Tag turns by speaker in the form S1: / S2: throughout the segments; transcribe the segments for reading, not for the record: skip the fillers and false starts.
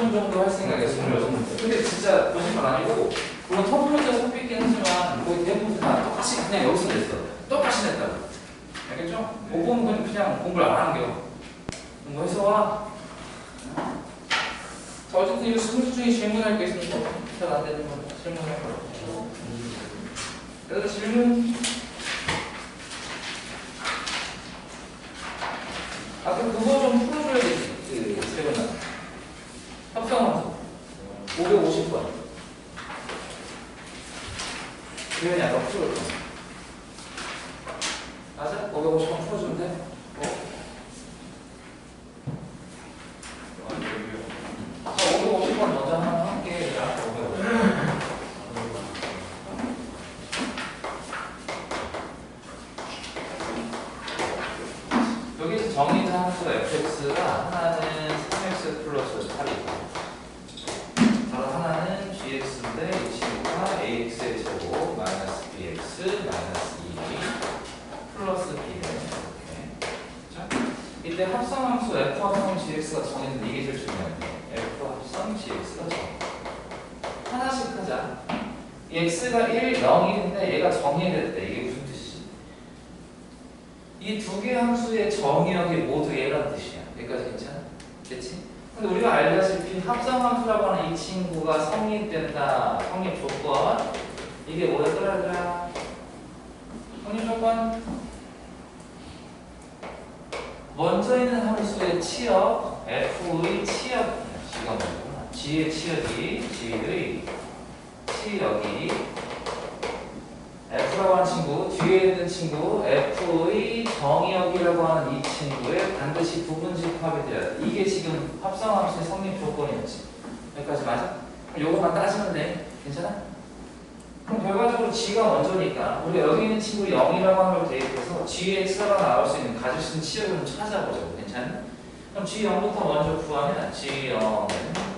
S1: 20분 정도 할 생각이었어요. 근데 진짜 보신 건 아니고, 물론 터블로자 섞이긴 하지만, 거의 대부분 다 똑같이 그냥 여기서 냈어. 똑같이 냈다고. 알겠죠? 못 보면 그냥 공부를 안 하는 겨. 공부해서 와. 자, 어쨌든 이 순수 중에 질문할 게 있으니까 잘 안 되는 건 질문할 거예요. 그래서 질문. 아까 그거 좀 풀어줘야 되지. 그 세번나 합성함수 550번. 주연이 아까 풀어줬어. 맞아? 550번 풀어주면 돼? 자, 550번 먼저 하나 할게. 550번. 여기서 정의된 함수가 fx가 하나는 3x 플러스 8이고 바로 하나는 gx인데 이 친구가 ax의 제곱 마이너스 bx 마이너스 2 플러스 b네. 이렇게. 자, 이때 합성함수 f 합성 gx가 정의된 이게 제일 중요한데 f 합성 gx가 정의. 하나씩 하자. 이 x가 1, 0인데 얘가 정의됐대. 이게 무슨 뜻이지? 이 두 개의 함수의 정의역이 모두 얘란 뜻이야. 여기까지 괜찮아? 됐지? 근데 우리가 알다시피 합성함수라고 하는 이 친구가 성립된다. 성립 조건. 이게 뭐였더라? 성립 조건. 먼저 있는 함수의 치역, f의 치역. G가 뭐구나. G의 치역이, G의 치역이 F라고 하는 친구, 뒤에 있는 친구, F의 정의역이라고 하는 이 친구에 반드시 부분집합이 돼야 돼. 이게 지금 합성함수의 성립 조건이었지. 여기까지 맞아? 그럼 요것만 따지면 돼. 괜찮아? 그럼 결과적으로 G가 먼저니까 우리가 여기 있는 친구 0이라고 하는 걸 대입해서 GX가 나올 수 있는, 가질 수 있는 치역을 좀 찾아보자고. 괜찮아? 그럼 G0부터 먼저 구하면 G0은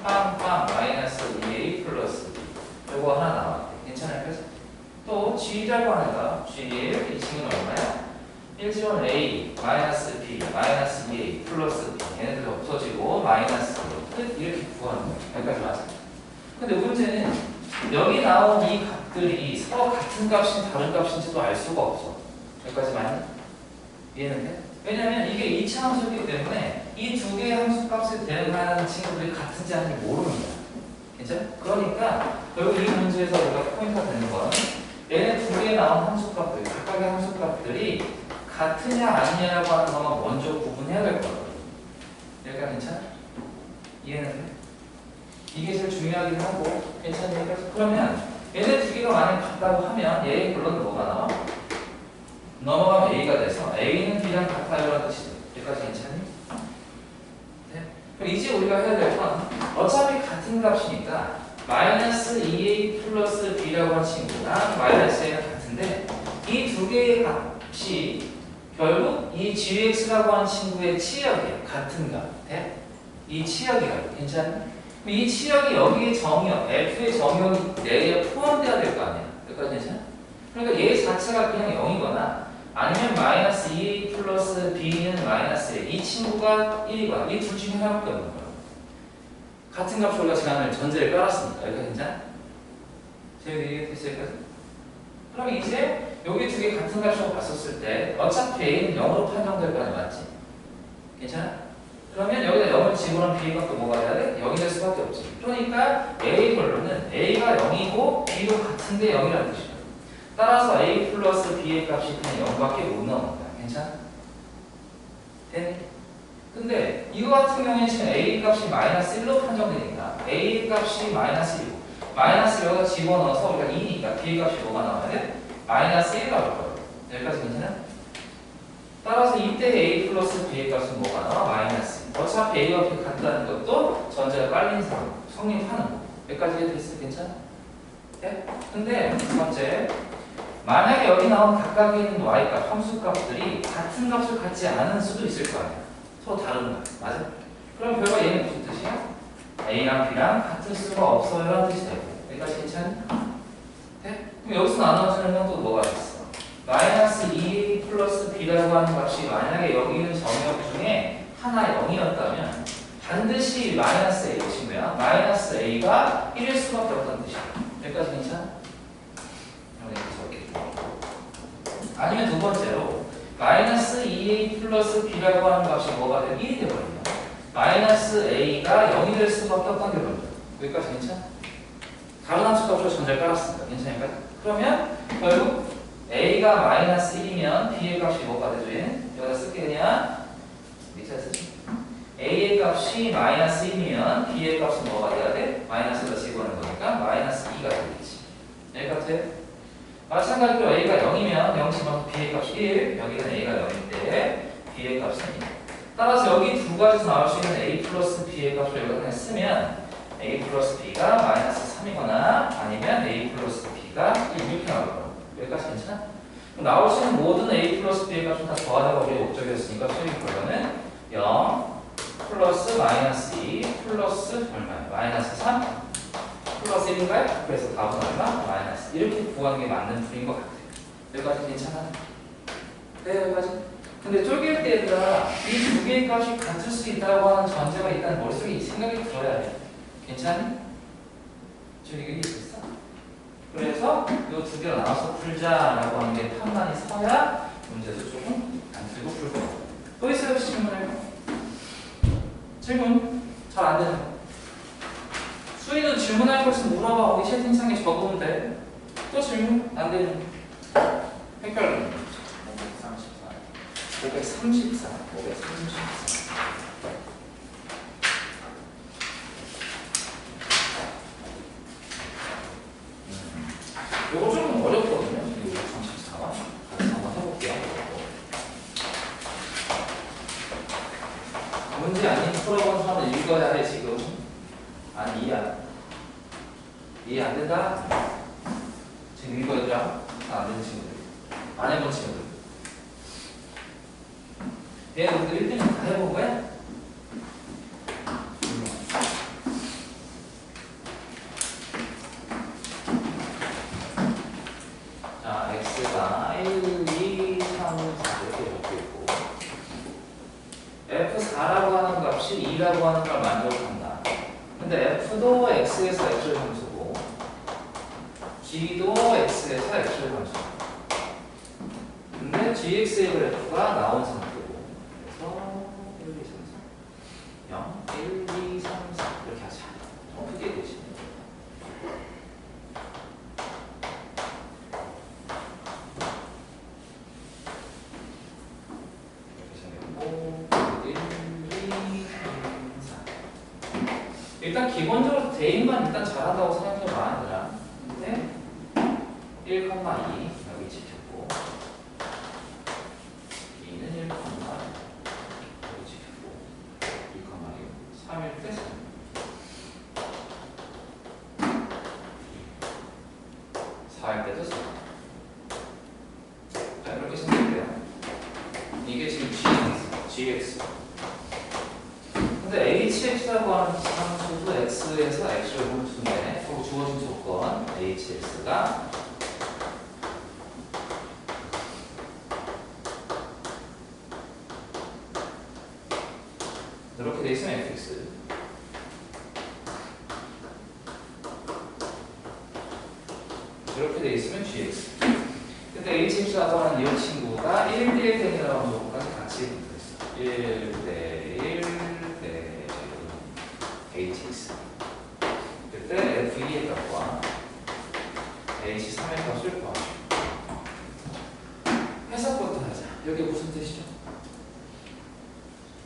S1: 빵빵 마이너스 2A 플러스 B. 요거 하나 나왔대. 괜찮아요? 그래서 또 G라고 하는 거, G1, 이 친구는 얼마야? 1지원 A, 마이너스 B, 마이너스 2A, 플러스 B. 얘네들 없어지고, 마이너스 끝 이렇게 구하는 거야. 여기까지 맞아. 근데 문제는 여기 나온 이 값들이 서로 같은 값인지 다른 값인지도 알 수가 없어. 여기까지 맞니? 이해는 돼? 왜냐면 이게 2차 함수이기 때문에 이 두 개의 함수 값에 대응하는 친구들이 같은지 아닌지 모르는 거야. 괜찮아? 그러니까 결국 이 문제에서 우리가 포인트가 되는 건 얘네 두 개에 나온 함수값들, 각각의 함수값들이 같으냐 아니냐라고 하는 것만 먼저 구분해야 될 거거든. 여기가 괜찮아? 이해는 돼? 이게 제일 중요하긴 하고 괜찮으니까 그러면 얘네 두 개가 만약 같다고 하면 얘의 결론은 뭐가 나와? 넘어가면 A가 돼서 A는 B랑 같아요라는 뜻이죠. 여기까지 괜찮니? 네? 그럼 이제 우리가 해야 될 건 어차피 같은 값이니까 마이너스 2A 플러스 B라고 한 친구랑 마이너스 A가 같은데 이 두 개의 값이 결국 이 GX라고 한 친구의 치역이야. 같은 값. 네? 이 치역이라고. 괜찮니? 이 치역이 여기에 정의역, F의 정의역이 내에 포함되어야 될 거 아니야. 여기까지 괜찮아? 그러니까 얘 자체가 그냥 0이거나 아니면 마이너스 2A 플러스 B는 마이너스 A. 이 친구가 1이거나 이 둘 중에 하나밖에 없는 거야. 같은 값을 우리가 지난번에 전제를 깔았으니까. 여기가 괜찮아? 제가 얘기했어요? 그럼 이제 여기 두 개 같은 값이라고 봤었을 때 어차피 A는 0으로 판정될 거 아니야. 맞지? 괜찮아? 그러면 여기다 0을 집어넣으면 B가 또 뭐가 돼야 돼? 0이 될 수밖에 없지. 그러니까 A 결론은 A가 0이고 B도 같은데 0이라는 뜻이야. 따라서 A 플러스 B의 값이 그냥 0밖에 못 나오는 거야. 괜찮아? 되니? 근데 이거 같은 경우에는 지금 A 값이 마이너스 1로 판정되니까 A 값이 마이너스 1이고 마이너스 여기다 집어넣어서 우리가 2니까 B 값이 뭐가 나와야 돼? 마이너스 1이 나올 거예요. 여기까지 괜찮아? 따라서 이때 A 플러스 B의 값은 뭐가 나와? 마이너스. 어차피 A와 B 같다는 것도 전제가 깔린 상황, 성립하는 거. 여기까지 됐어? 괜찮아? 네? 근데 두 번째, 만약에 여기 나온 각각에 있는 Y값, 함수값들이 같은 값을 갖지 않은 수도 있을 거 아니야. 서로 다른 거야. 맞아? 그럼 결과 얘는 무슨 뜻이야? A랑 B랑 같은 수가 없어요 라는 뜻이 되고. 여기까지 괜찮니? 네? 그럼 여기서 나눠주는 건 또 뭐가 있어? 마이너스 2A 플러스 B라고 하는 값이 만약에 여기 있는 정의역 중에 하나 0이었다면 반드시 마이너스 A 친구야. 마이너스 a가 1일 수밖에 없다는 뜻이야. 여기까지 괜찮아? 아니면 두 번째로 마이너스 2a 플러스 b라고 하는 값이 뭐가 되면 1이 되거든요. 마이너스 a가 0이 될 수밖에 없다는 게 뭐예요? 여기까지 괜찮아? 다른 함수 값으로 전제를 깔았습니다. 괜찮을까요? 그러면 결국 a가 마이너스 1이면 b의 값이 뭐가 되죠? 얘는? 여기다 쓸게 그냥 밑에 쓰지. a의 값이 마이너스 1이면 b의 값은 뭐가 돼야 돼? 마이너스가 집어넣는 거니까 마이너스 2가 되겠지. 여기까지 돼요? 마찬가지로 a가 0이면 0 집어넣어서 b의 값이 1, 여기는 a가 0일 때 b의 값은 2. 따라서 여기 두 가지에서 나올 수 있는 a 플러스 b의 값을 여기다 그냥 쓰면 a 플러스 b가 마이너스 3이거나 아니면 a 플러스 b가 1 이렇게 나올 거야. 여기까지 괜찮아? 나올 수 있는 모든 a 플러스 b의 값은 다 더하자가 우리의 목적이었으니까 수익 결과는 0 플러스 마이너스 2 플러스 얼마야? 마이너스 3 플러스 1인가요? 그래서 답은 얼마? 마이너스 이렇게 구하는 게 맞는 풀인 것 같아요. 여기까지 괜찮아? 네, 여기까지. 근데 쪼갤 때 얘들아 이 두 개의 값이 같을 수 있다고 하는 전제가 일단 머릿속에 생각이 들어야 해. 괜찮니? 쪼개기 있어? 그래서 이 두 개로 나눠서 풀자라고 하는 게 판단이 서야 문제도 조금 안 틀고 풀고. 또 있어요? 혹시 질문할 거? 질문 잘 안 되는 거. 수희도 질문할 거 있으면 물어봐. 우리 채팅창에 적으면 돼. 또 질문 안 되는 거. 헷갈려. 534. 요거 좀 어렵거든요. 이 534번. 같이 한번 해볼게요. 문제 아닌 풀어본 사람은 읽어야 해, 지금. 아니, 이해 안 된다? 지금 읽어야 안 되는 친구들. 안 해본 친구들. 얘네들 1등 다 해본 거야? 자, x가 1, 2, 3, 4 이렇게 적혀 있고 f4라고 하는 값이 2라고 하는 걸 만족한다. 근데 f도 x에서 x를 함수고 g도 x에서 x를 함수고 근데 gx의 그래프가 나온 상태고 그래서 1, 2, 3, 4 0, 1, 2, 3, 4 이렇게 하자. 크게 되지. 일단 기본적으로 대입만 일단 잘한다고 생각해봐. 얘들아. 근데 1,2 여기 지켰고 2는 1, 여기 지켰고 2,6 3일 때 4일 때도 4. 자, 이렇게 생각해요. 이게 지금 gx. 근데 hx라고 하는 함수도 x에서 x를 함수인데 꼭 주어진 조건 hx가 이렇게 돼 있으면 fx 이렇게 돼 있으면 gx. 근데 hx라고 하는 이 친구가 1대1 대이라고 하는 조건까지 같이 붙어 있어. 1대1 hx. 그때 f2의 값과 h3의 값을 구하죠. 해석부터 하자. 여기 무슨 뜻이죠?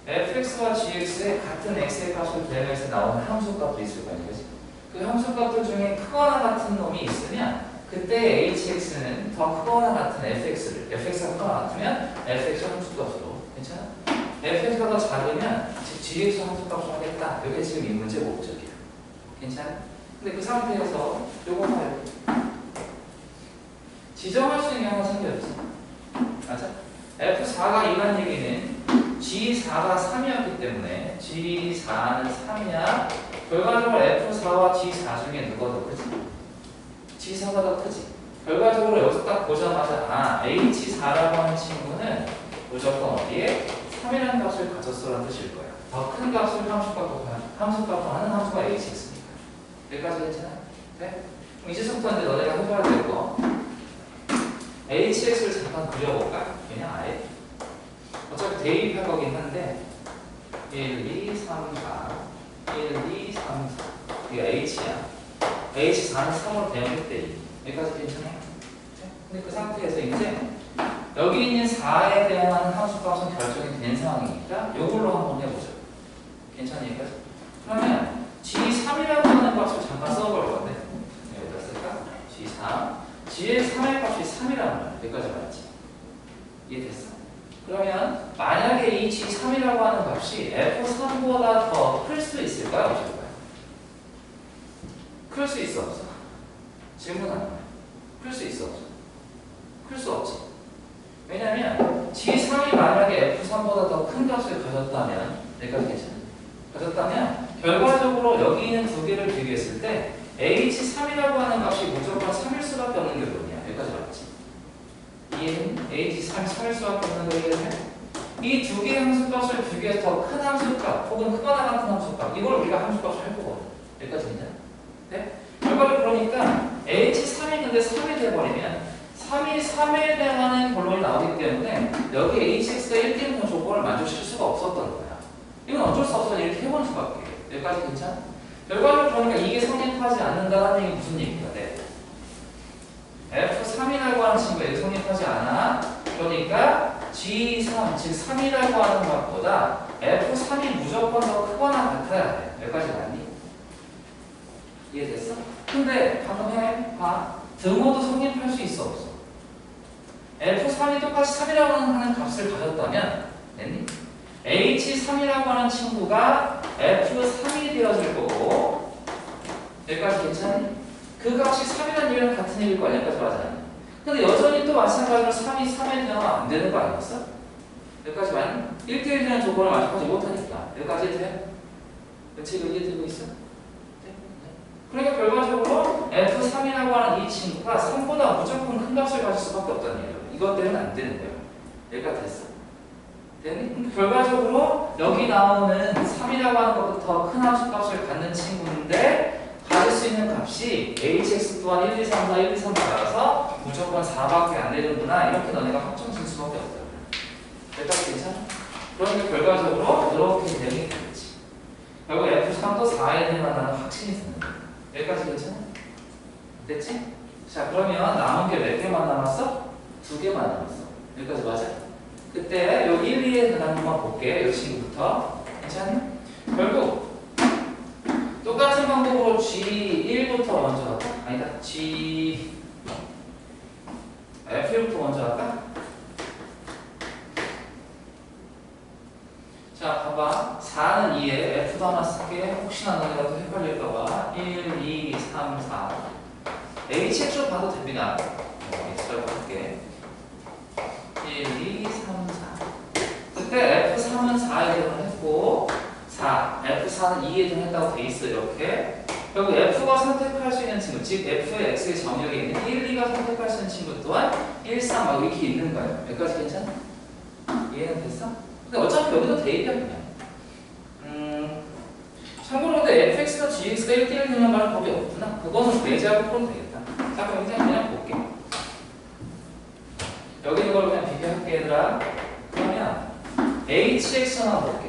S1: fx와 gx의 같은 x의 값을 대면서 나오는 함수값도 있을 거 아니야, 그치? 그 함수값들 중에 크거나 같은 놈이 있으면 그때 hx는 더 크거나 같은 fx가 크거나 같으면 fx 함수값으로 괜찮아? fx가 더 작으면 즉 gx 함수값으로 하겠다. 이게 지금 이 문제 목적이야. 괜찮아? 근데 그 상태에서 요거 봐요. 지정할 수 있는 게 하나 생겼지. 맞아? f4가 2란 얘기는 g4가 3이었기 때문에 g4는 3이야. 결과적으로 f4와 g4 중에 누가 더 크지? g4가 더 크지. 결과적으로 여기서 딱 보자마자 h4라고 하는 친구는 무조건 어디에? 3이라는 값을 가졌어라는 뜻일 거야. 더 큰 값을 함수값으로 함수값을 하는 함수가 hx니까. 여기까지 괜찮아? 네? 그럼 이제부터 이제 너네가 해봐야 될 거. hx를 잠깐 그려볼까? 그냥 아예. 어차피 대입할 거긴 한데 1, 2, 3, 4 1, 2, 3, 4 이게 h야. h4는 3으로 대응했대. 여기까지 괜찮아? 네? 근데 그 상태에서 이제 여기 있는 4에 대한 함수값은 결정이 된 상황이니까 이걸로 한번 해보죠. 괜찮아? 여기까지? 그러면 g3이라고 하는 값을 잠깐 써볼 건데 여기다 쓸까? g3 g의 3의 값이 3이라는 거야. 여기까지 말했지. 이해됐어? 그러면 만약에 이 g3이라고 하는 값이 f3보다 더 클 수 있을까요? 없을까요? 클 수 있어 없어? 질문하는 거야. 클 수 있어 없어? 클 수 없지. 왜냐면 g3이 만약에 f3보다 더 큰 값을 가졌다면 여기까지 괜찮아? 가졌다면 결과적으로 여기 있는 두 개를 비교했을 때 h3이라고 하는 값이 무조건 3일 수밖에 없는 결론이야. 여기까지 맞지? 얘는 h3이 3일 수밖에 없는 거예요. 이 두 개의 함수값을 비교해서 더 큰 함수값 혹은 크거나 같은 함수값 이걸 우리가 함수값을 할 거거든. 여기까지 괜찮아? 네? 결과를 그러니까 h3이 근데 3이 돼버리면 3이 3에 해당하는 결론이 나오기 때문에 여기 hx가 1대1 조건을 만족시킬 수가 없었던 거야. 이건 어쩔 수 없어 이렇게 해보는 수밖에. 여기까지 괜찮아? 결과를 그러니까 이게 성립하지 않는다는 얘기 무슨 얘기가 돼? f3이라고 하는 친구가 여기 성립하지 않아. 그러니까 g3, 즉 3이라고 하는 것보다 f3이 무조건 더 크거나 같아야 돼. 여기까지 맞니? 이해됐어? 근데 방금 봐. 등호도 성립할 수 있어 없어? f3이 똑같이 3이라고 하는 값을 가졌다면 됐니? h3이라고 하는 친구가 f3이 되어줄 거고 여기까지 괜찮니? 그 값이 3이라는 얘기랑 같은 얘기일 거 아니야? 여기까지 맞아요? 근데 여전히 또 마찬가지로 3이 3에 대응하면 안 되는 거 아니었어? 여기까지 맞니? 1대1이라는 조건을 만족하지 못하니까 여기까지 돼? 지금 이해되고 있어? 그러니까 결과적으로 f3이라고 하는 이 친구가 3보다 무조건 큰 값을 가질 수밖에 없다는 얘기예요. 이것 때문에 안 되는 거예요. 여기까지 됐어? 됐니? 결과적으로 여기 나오는 3이라고 하는 것보다 더 큰 함수값을 갖는 친구인데 가질 수 있는 값이 hx 또한 1, 2, 3, 4, 1, 2, 3, 4라서 무조건 4밖에 안 되는구나 이렇게 너네가 확정 질 수밖에 없다. 여기까지 괜찮아? 그러니까 결과적으로 이렇게 대응이 되겠지. 결국 f3도 4에 대한 확신이 드는 거야. 여기까지 괜찮아? 됐지? 자 그러면 남은 게 몇 개만 남았어? 2개만 남았어. 여기까지 맞아? 그때 요 1, 2에 대한 것만 볼게. 이 친구부터. 괜찮니? 결국 똑같은 방법으로 G1부터 먼저 할까? 아니다. F1부터 먼저 할까? 자, 봐봐. 4는 2에 F도 하나 쓸게. 혹시나 너네라도 헷갈릴까봐. 1, 2, 3, 4. HX로 봐도 됩니다. X라고 할게. 1, 2, 3, 4. 그때 F3은 4에 대응했고, 4, F4는 2에 대응했다고 돼 있어, 이렇게. 결국 F가 선택할 수 있는 친구, 즉 F의 X의 정역에 있는 1, 2가 선택할 수 있는 친구 또한 1, 3, 막 이렇게 있는 거예요. 여기까지 괜찮아? 이해는 됐어? 근데 어차피 여기도 대입이야, 그냥. 참고로 근데 fx가 gx가 1대1 되는 말은 법이 없구나. 그거는 배제하고 풀면 되겠다. 자, 그럼 그냥 볼게. 여기 있는 걸 그냥 비교할게, 얘들아. 그러면 hx만 볼게.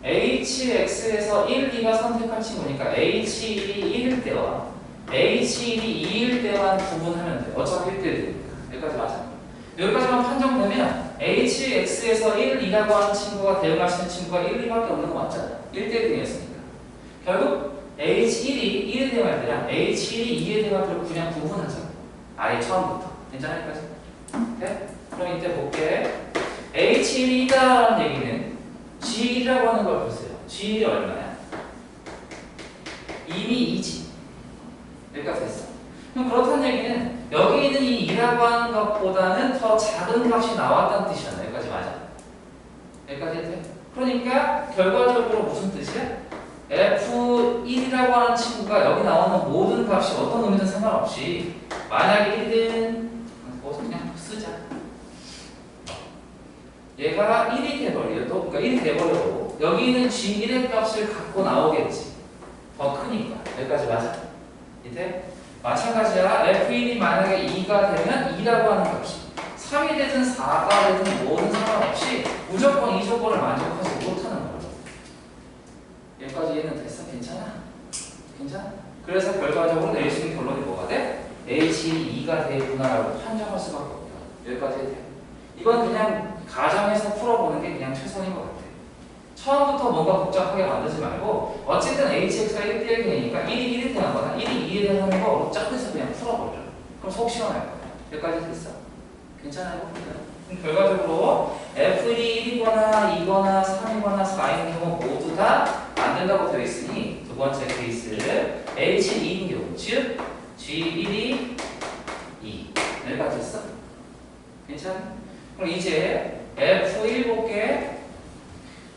S1: hx에서 1, 2가 선택한 친구니까 h1이 1일 때와 h1이 2일 때만 구분하면 돼. 어차피 1대1 되니까. 여기까지 맞아? 여기까지만 판정되면 hx에서 1, 2라고 하는 친구가 대응할 수 있는 친구가 1, 2밖에 없는 거 맞잖아. 1대1 대응했으니까. 결국 h1이 1에 대응할 때랑 h1이 2에 대응할 때를 그냥 구분하자. 아예 처음부터. 괜찮아? 여기까지? 네? 그럼 이때 볼게. h1이 있다라는 얘기는 g1이라고 하는 걸 보세요. g1이 얼마야? 이미 2지. 여기까지 됐어. 그럼 그렇다는 얘기는 여기 있는 이 2라고 하는 것보다는 더 작은 값이 나왔다는 뜻이잖아. 여기까지 맞아? 여기까지 돼? 그러니까 결과적으로 무슨 뜻이야? F1이라고 하는 친구가 여기 나오는 모든 값이 어떤 놈이든 상관없이 만약에 1은 그냥 쓰자. 얘가 1이 돼버려도, 그러니까 1이 돼버려도 여기는 G1의 값을 갖고 나오겠지. 더 크니까. 여기까지 맞아? 이때 마찬가지야. F1이 만약에 2가 되면 2라고 하는 값이 3이 되든 4가 되든 뭐든 상관없이 무조건 이 조건을 만족하지 못하는 거야. 여기까지 이해는 됐어? 괜찮아? 괜찮아? 그래서 결과적으로 내릴 수 있는 결론이 뭐가 돼? H 2가 되구나라고 판정할 수밖에 없다. 여기까지 해도 돼. 이건 그냥 가정에서 풀어보는 게 그냥 최선인 것 같아. 처음부터 뭔가 복잡하게 만들지 말고 어쨌든 HX가 1대1 되니까 1이 1이 되는 거나 1이 2에 되는 거 짝에서 그냥 풀어버려. 그럼 속 시원할 거야. 여기까지 됐어? 괜찮아요? 그럼 결과적으로 F1이 1이거나 2거나 3이거나 4인 경우 모두 다 안 된다고 되어 있으니 두 번째 케이스를 H2인 경우 즉 G1이 2 여기까지 됐어? 괜찮아? 그럼 이제 F1 볼게.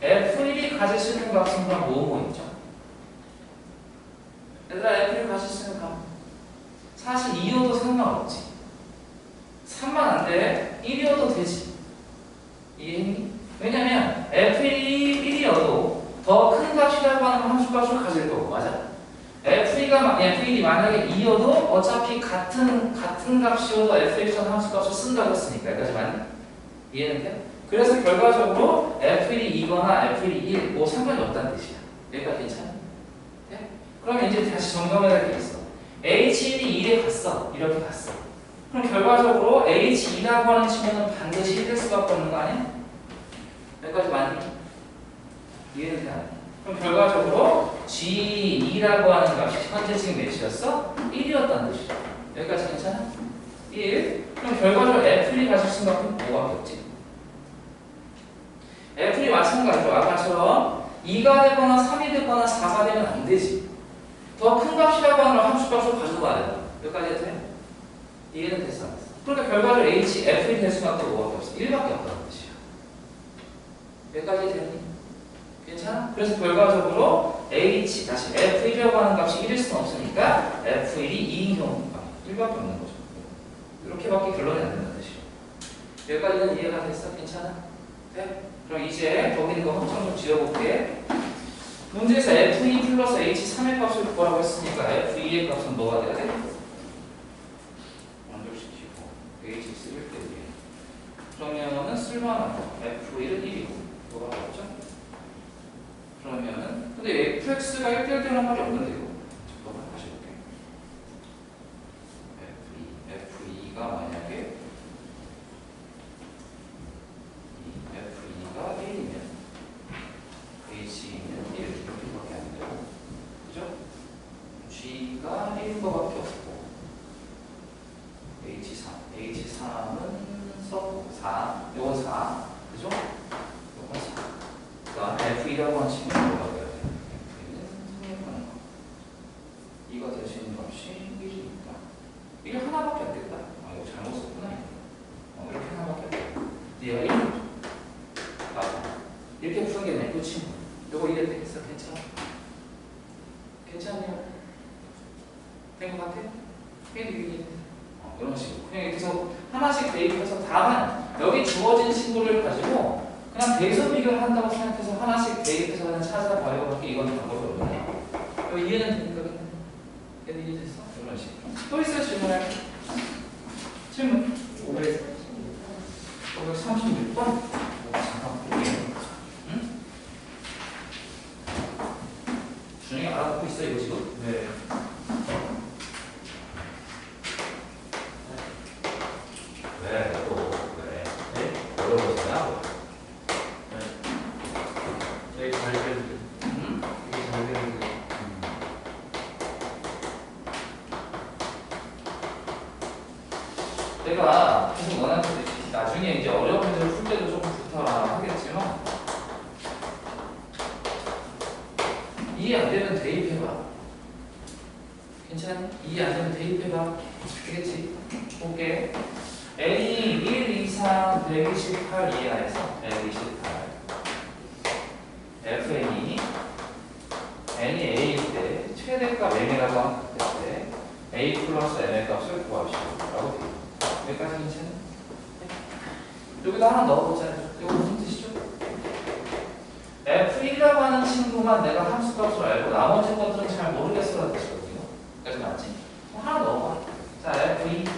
S1: F1이 가질 수 있는 값은 그럼 뭐 있죠? 얘들아 F1이 가질 수 있는 값 사실 2여도 상관없지. 3만 안 돼. 1이어도 되지. 이해했니? 왜냐면 F1이 1이어도 더 큰 값이라고 하는 함수값을 가질 거고 맞아? F1이 만약에 2여도 어차피 같은 값이어도 F1이 함수값을 쓴다고 했으니까 여기까지 맞니? 이해는 돼? 그래서 결과적으로 F1이 2거나 F1이 1, 뭐 상관이 없다는 뜻이야. 여기가 괜찮아? 네? 그러면 이제 다시 점검해야 될 게 있어. H1이 1에 갔어. 이렇게 갔어. 그럼 결과적으로 H2라고 하는 친구는 반드시 1될 수밖에 없는 거 아니야? 여기까지 맞니? 이해는 돼? 그럼 결과적으로 G2라고 하는 값이 현재 지금 몇이었어? 1이었다는 뜻이죠. 여기까지 괜찮아? 1. 그럼 결과적으로 F1이 가질 수 있는 값은 뭐가 없지? F1이 마찬가지로 아까처럼 2가 되거나 3이 되거나 4가 되면 안 되지. 더 큰 값이라고 하는 함수값을 가져가야 된다. 여기까지 해도 돼? 이해는 됐어? 그러니까 결과적으로 F1이 될 수밖에 뭐가 없어? 1밖에 없다는 뜻이야. 여기까지 되니? 괜찮아? 그래서 결과적으로 다시 F1이라고 하는 값이 1일 수는 없으니까 F1이 2인 경우가 1밖에 없는 거죠. 이렇게밖에 결론이 안 된다는 뜻이야. 여기까지는 이해가 됐어? 괜찮아? 네? 그럼 이제 거기 있는 거 확정 좀 지어볼게. 문제에서 F2 플러스 H3의 값을 구하라고 했으니까 F2의 값은 뭐가 돼야 돼? 만족시키고 H1을 빼기. 그러면은 쓸만한 거 F1은 1이고 뭐가 나왔죠? 그러면은 근데 fx가 1대1 되는 말이 없는데 이거 잠깐만 다시 볼게. F2가 만약에 F2가 1이면 H는 1 이렇게밖에 안 되고 그죠? G가 1인 거밖에 없고 H3은 썼고 4 요건 4 그죠? 요건 4 그다음 F2라고 하는 친구는 뭐가 돼야 돼? F는 성립하는 거 이거 될 수 있는 값이 1이니까 이게 하나밖에 안 됐다. 아 이거 잘못 썼구나. 이렇게 하나밖에 안 됐다. 얘가 1이죠. 맞아. 이렇게 푸는 게 그냥 끝인 거야. 요거 이래 되겠어? 괜찮아? 괜찮아요? 된 거 같아? 이런 식으로 그냥 계속 하나씩 대입해서 다만 여기 주어진 친구를 가지고 그냥 대소 비교를 한다고 생각해서 하나씩 대입해서 그냥 찾아봐요. 그렇게 이건 방법이 없네요. 여기 이해는 되니까 그냥 얘는 이해됐어? 이런 식으로 또 있어요? 질문할 질문 536번 잠깐 볼게요. 응? 준영이 알아듣고 있어 이거 지금? 네. 왜? 또 왜? 네? 어려워지냐?
S2: 되게 잘 되는데.
S1: 응?
S2: 되게 잘 되는데.
S1: 내가 계속 원하는 나중에 이제 어려운 문제를 풀 때도 조금 부탁을 하겠지만 이해 안 되면 대입해봐. 괜찮니? 이해 안 되면 대입해봐. 되겠지? 볼게. N이 1 이상 128 이하에서 128 FN이 N이 A일 때 최대값 M이라고 하는 때 A 플러스 M의 값을 구합시다 라고 되어 있습니다. 여기까지 괜찮아요? 네. 여기다 하나 넣어보자. 이거 무슨 뜻이죠? F1 F라고 하는 친구만 내가 함수값을 알고 나머지 것들은 잘 모르겠어라는 뜻이거든요. 여기까지 맞지? 하나 넣어봐. 자, F2,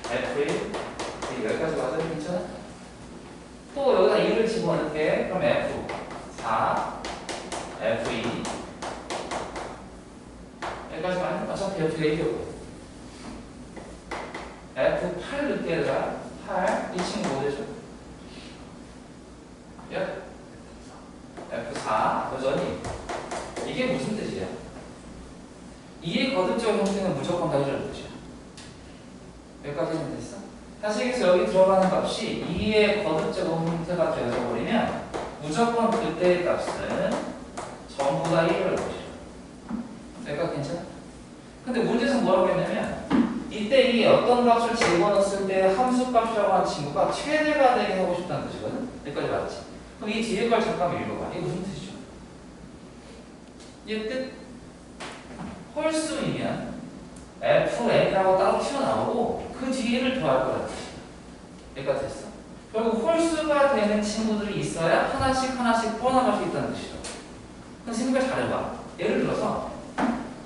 S1: F1, 여기까지 맞아요? 괜찮아? 또 여기다 2를 집어넣을게. 그럼 F4, F2 여기까지 맞아요? 어차피 F가 1이었고 F8 넣을게다가 8, 이 친구 뭐 되죠? 예? F4 여전히 이게 무슨 뜻이야? 2의 거듭적 형태는 무조건 다 이런 뜻이야. 여기까지는 됐어? 사실 여기 들어가는 값이 2의 거듭적 형태가 되어버리면 무조건 그때의 값은 전부 다 1이라는 것이야. 여기까지 괜찮아? 근데 문제에서 뭐라고 했냐면 이때 이 어떤 값을 집어넣었을 때 함수값이라고 하는 친구가 최대가 되게 하고 싶다는 뜻이거든? 여기까지 맞지? 그럼 이 뒤에 걸 잠깐 읽어봐. 이게 무슨 뜻이죠? 이 뜻 홀수이면 fn이라고 따로 튀어나오고 그 뒤에 1을 더할 거라는 뜻이야. 여기까지 됐어? 결국 홀수가 되는 친구들이 있어야 하나씩 풀어나갈 수 있다는 뜻이죠. 그럼 생각을 잘해봐. 예를 들어서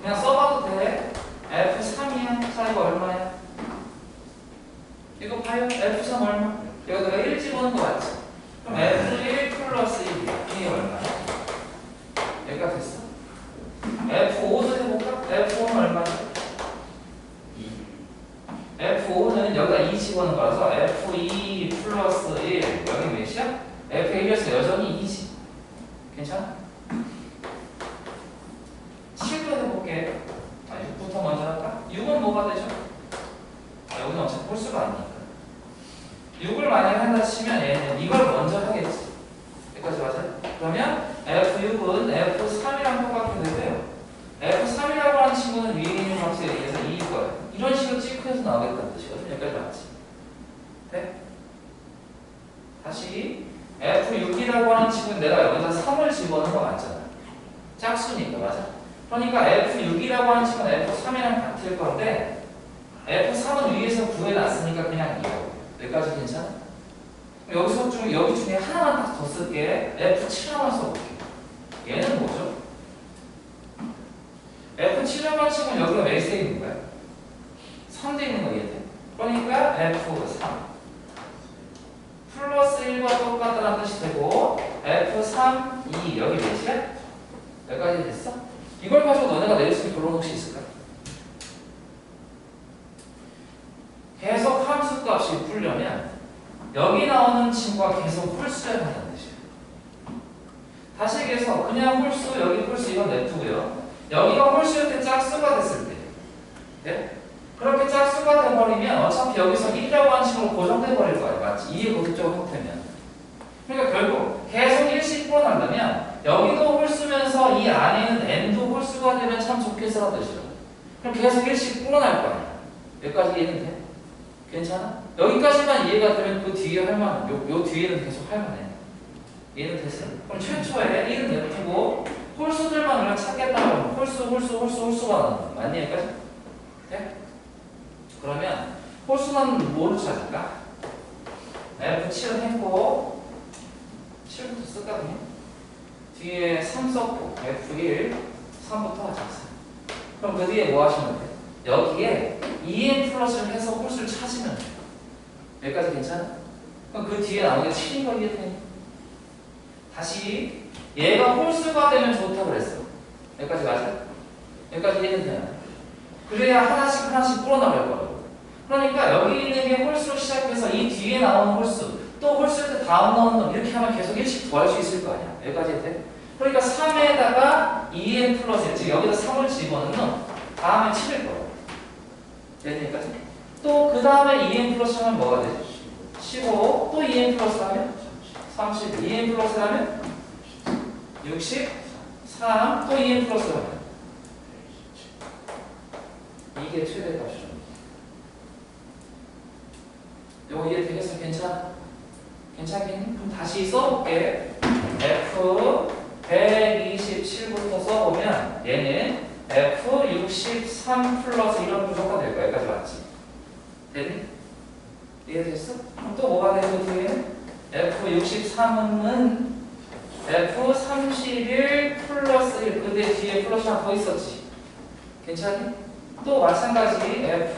S1: 그냥 써봐도 돼. F3이야. 자, 이거 얼마야? 이거 봐요. F3 얼마? 여기다가 1 집어넣은 거 맞지? 그럼 F1 플러스 1이야. 이게 얼마야? 여기가 됐어? F5도 해볼까? F5는 얼마야? 2. F5는 여기다 2 집어넣은 거라서 F2 플러스 1. 여기 몇이야? F1이어서 여전히 2지. 괜찮아? 7도 해볼게. 6부터 먼저 할까? 6은 뭐가 되죠? 여기는 어차피 홀수가 아니니까 6을 만약에 한다 치면 얘는 이걸 먼저 하겠지. 여기까지 맞아요? 그러면 F6은 F3이랑 똑같게 되고요. F3이라고 하는 친구는 위에 있는 값에 의해서 2일 거예요. 이런 식으로 찍혀서 나오겠다는 뜻이거든요. 여기까지 맞지? 네? 다시 F6이라고 하는 친구는 내가 여기다 3을 집어넣은 거 맞잖아. 짝수니까 맞아? 그러니까 F6이라고 하는 친구는 F3이랑 같을 건데 F3은 위에서 구해놨으니까 그냥 2라고. 여기까지 괜찮아? 여기 중에 하나만 딱 더 쓸게. F7 하나 써볼게. 얘는 뭐죠? F7이라고 하는 친구는 여기가 몇에 있는 거야? 3대 있는 거 얘들. 그러니까 F3 플러스 1과 똑같다는 뜻이 되고 F3, 2 여기 몇이야? 여기까지 됐어? 이걸 가지고 너네가 내릴 수 있는 결론 혹시 있을까? 계속 함수값이 풀려면 여기 나오는 친구가 계속 홀수여야 한다는 뜻이에요. 다시 얘기해서 그냥 홀수, 여기 홀수 이건 냅두고요. 여기가 홀수일 때 짝수가 됐을 때 네? 그렇게 짝수가 돼버리면 어차피 여기서 1이라고 하는 식으로 고정돼 버릴 거예요. 맞지? 2의 거듭적 형태면. 그러니까 결국 계속 1씩 풀어나려면 여기도 홀수면서 이 안에 있는 n도 홀수가 되면 참 좋겠어라는 뜻이죠. 그럼 계속 1씩 풀어날 거 아니야. 여기까지 이해는 돼? 괜찮아? 여기까지만 이해가 되면 그 뒤에 할 만한 요 뒤에는 계속 할 만해. 이해는 됐어요? 그럼 최초에 1은 냅두고 홀수들만 우리가 찾겠다고 하면 홀수가 나오는 거야. 맞니 여기까지? 네? 그러면 홀수는 뭐로 찾을까? F7은 했고 7부터 쓸까 그냥? 뒤에 3 썼고 F1, 3부터 하자. 그럼 그 뒤에 뭐 하시면 돼? 여기에 2n 플러스를 해서 홀수를 찾으면 돼요. 여기까지 괜찮아? 그럼 그 뒤에 나오는 게 7인 걸 이해되니? 다시 얘가 홀수가 되면 좋다고 그랬어. 여기까지 맞아요? 여기까지 이해는 되나요? 그래야 하나씩 풀어나갈 거라고. 그러니까 여기 있는 게 홀수로 시작해서 이 뒤에 나오는 홀수 또 홀수일 때 다음 나오는 놈 이렇게 하면 계속 1씩 더할 수 있을 거 아니야. 여기까지 돼? 그러니까 3에다가 2n 플러스 1, 즉 여기다 3을 집어넣으면 다음에 7일 거야. 되니까지? 또 그 다음에 2n 플러스 하면 뭐가 되지? 15, 또 2n 플러스 하면 30, 2n 플러스 하면 60, 3, 또 2n 플러스 하면 이게 최대값이죠. 요거 이해 되겠어? 괜찮아? 괜찮겠니? 그럼 다시 써볼게. F 127부터 써보면 얘는 F63 플러스 이런 구조가 될 거야. 여기까지 맞지? 됐니? 이해됐어? 그럼 또 뭐가 되고 뒤에는 F63은 F31 플러스 1 근데 뒤에 플러스 하나 더 있었지. 괜찮니? 또 마찬가지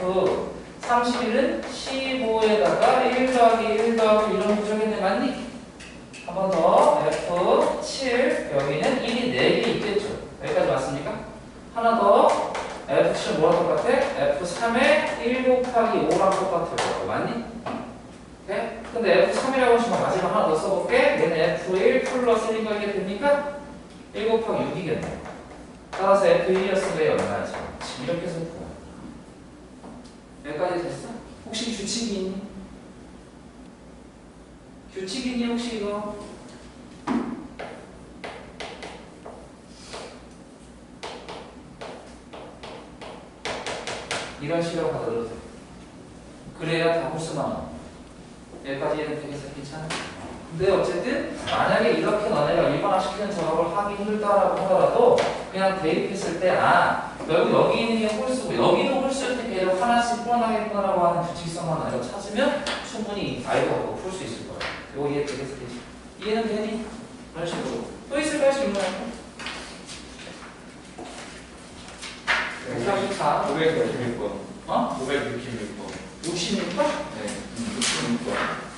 S1: F31은 15에다가 1 더하기 1 더하기 이런 구조겠네. 맞니? 한 번 더 F7 여기는 1이 4개 있겠죠. 여기까지 맞습니까? 하나 더 F7 뭐랑 똑같아? F3에 1 곱하기 5랑 똑같아요. 맞니? 오케이? 근데 F3이라고 하시면 마지막 하나 더 써볼게. 얘는 F1 플러스 1인가 이게 됩니까? 1 곱하기 6이겠네. 따라서 F1이었으면 왜 얼마야지? 지금 이렇게 해서 구해. 여기까지 됐어? 혹시 규칙이 있니? 규칙이 있니 혹시 이거? 이런 식으로 받아도 돼. 그래야 다 홀수 나와. 여기까지 얘는 되겠어? 괜찮아? 근데 어쨌든 만약에 이렇게 너네가 일반화시키는 작업을 하기 힘들다라고 하더라도 그냥 대입했을 때 여기 있는 게 홀수고 여기도 홀수일 때 계속 하나씩 풀어나겠구나라고 하는 규칙성만 너희가 찾으면 충분히 아이도 갖고 풀 수 있을 거야. 이거 이해 되겠어? 이해는 되니? 그런 식으로. 또 있을까요? 질문? 144
S2: 566번.
S1: 어?
S2: 566번.
S1: 66번?
S2: 네. 66번.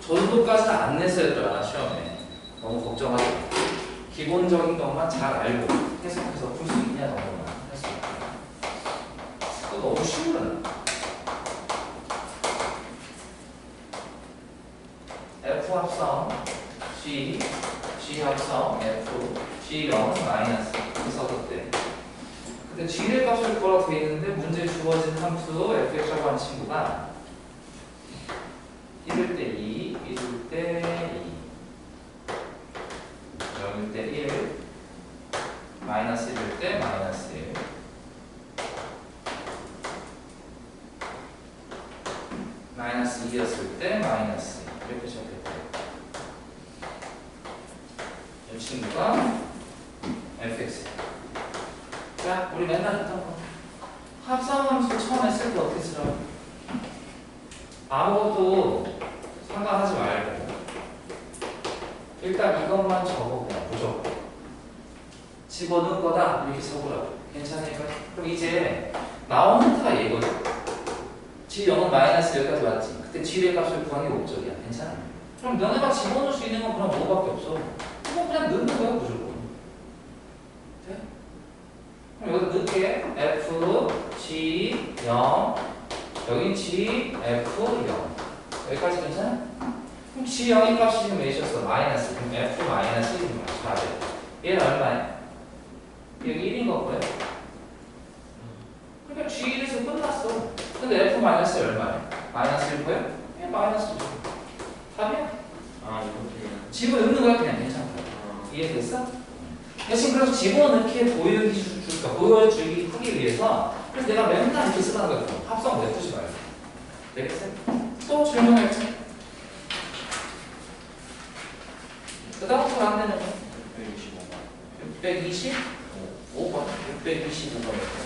S1: 전도까지는 안 냈어요, 시험에. 너무 걱정하지 마. 기본적인 것만 잘 알고 해석해서 풀 수 있냐 정도만 했어. 그거 너무 쉬운 F 합성 G 합성 F G 0은 마이너스 써뒀대. 근데 G의 값을 구하라고 돼 있는데 문제에 주어진 함수 fx라고 하는 친구가 1일 때 2, 1일 때 2, 0일 때 1, 마이너스 1일 때 마이너스 1, 마이너스 2였을 때 마이너스 2 이렇게 적겠대요. 이 친구가 fx. 자, 우리 맨날 했던 거 합성함수 처음 했을 때 어떻게 쓰라? 아무것도 상관하지 말고 일단 이것만 적어. 그냥 무조건 집어넣은 거다 이렇게 적으라고. 괜찮으니까? 그럼 이제 나온 힌트가 얘거든. G0은 마이너스 여기까지 왔지. 그때 G의 값을 구하는 게 목적이야. 괜찮아? 그럼 너네가 집어넣을 수 있는 건 그냥 뭐밖에 없어. 이거 그냥 넣는 거야 무조건. 돼? 그럼 여기 넣을게. F, G, 0 여기 G, F, 0 여기까지 괜찮아? 그럼 G0의 값이 지금 몇이었어? 마이너스. 그럼 F 마이너스 1인 거야. 4배. 얘는 얼마야? 여기 1인 거고요. 그러니까 G1에서 끝났어. 근데 F 마이너스 얼마야? 마이너스 1고요? 얘 마이너스 2. 답이야.
S2: 이렇게.
S1: 집어넣는 거야 그냥 괜찮아. 이해됐어? 대신 그래서 집어넣기에 보여주기 하기 위해서 그래서 내가 맨날 이렇게 쓰라는 거야. 합성 내푸지 말고. 되겠어요? 또 질문할지? 그 다음부터 안 되는 거? 625번. 625번. 625번.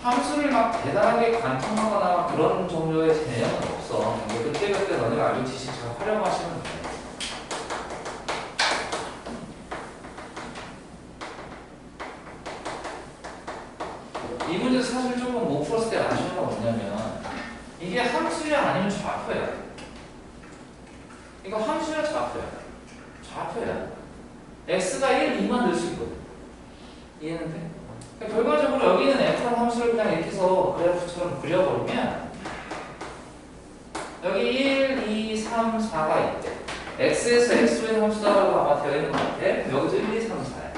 S1: 함수를 막 대단하게 관통하거나 그런 정도의 개념은 없어. 그때그때 너네가 알고 지식 잘 활용하시면 돼. 이 문제 사실 조금 못 풀었을 때 아쉬운 건 뭐냐면 이게 함수야 아니면 좌표야. 이거 함수야 좌표야. 좌표야. x가 1, 2만 넣을 수 있거든. 이해는 돼? 그러니까 결과적으로 여기는 f라는 함수를 그냥 이렇게 해서 그래프처럼 그려버리면 여기 1, 2, 3, 4가 있대. x에서 x로의 함수다라고 아마 되어 있는 것 같아. 여기도 1, 2, 3, 4야.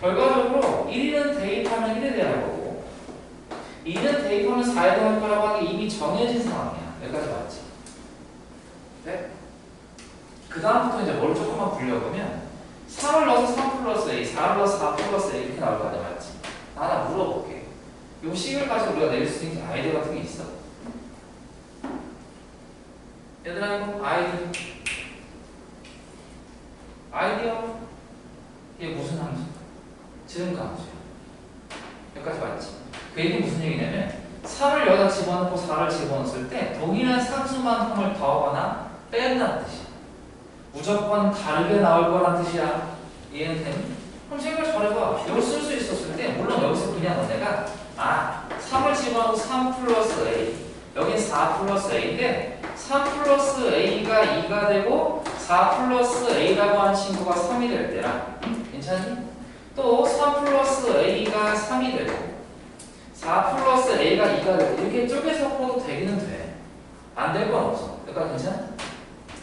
S1: 결과적으로 1은 대입하면 1에 대한 거고 2는 대입하면 4에 대한 거라고 하는 게 이미 정해진 상황이야. 여기까지 맞지? 네? 그 다음부터 이제 뭘 조금만 굴려보면 3을 넣어서 3 플러스 A, 4를 넣어서 4 플러스 A 이렇게 나올 거 아니야, 맞지? 하나 물어볼게. 요 식을 가지고 우리가 내릴 수 있는 아이디어 같은 게 있어? 얘들아 이거 아이디어 이게 무슨 함수? 증가함수야. 여기까지 맞지? 그 얘기 무슨 얘기냐면 3을 여기다 집어넣고 4를 집어넣었을 때 동일한 상수만큼을 더하거나 뺀다는 뜻이야. 무조건 다르게 나올 거란 뜻이야. 이해는 되니? 그럼 생각 잘해봐. 이걸 쓸 수 있었을 때 물론 여기서 그냥 너네가 3을 집어넣고 3 플러스 A 여긴 4 플러스 A인데 3 플러스 A가 2가 되고 4 플러스 A라고 하는 친구가 3이 될 때랑 괜찮니? 또 3 플러스 A가 3이 되고 4 플러스 A가 2가 되고 이렇게 쪼개서 풀어도 되기는 돼. 안 될 건 없어. 그러니까 괜찮아?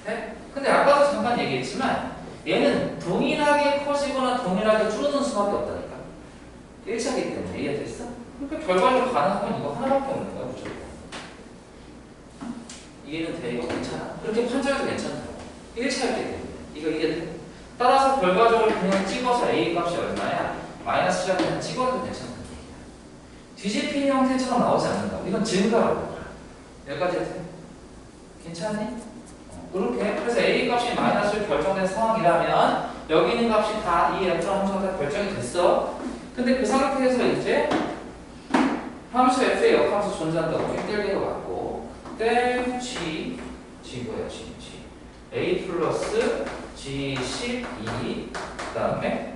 S1: 네? 근데 아까도 잠깐 얘기했지만 얘는 동일하게 커지거나 동일하게 줄어드는 수밖에 없다니까. 1차기 때문에 이해됐어? 그러니까 결과적으로 가능한 건 이거 하나밖에 없는 거야 무조건. 이해는 돼? 이거 괜찮아? 그렇게 판정해도 괜찮다고. 1차기 때문에 이거 이해돼? 따라서 결과적으로 그냥 찍어서 A 값이 얼마야? 마이너스라고 그냥 찍어도 괜찮다. 뒤집힌 형태처럼 나오지 않는다고. 이건 증가라고. 여기까지 해도 돼? 괜찮니? 그렇게 그래서 A 값이 마이너스로 결정된 상황이라면 여기 있는 값이 다 이 F랑 함수가 다 결정이 됐어. 근데 그 상태에서 이제 함수 F의 역함수 존재한다고 땡땡이로 갖고 땡 G 뭐야 G A 플러스 G12 그 다음에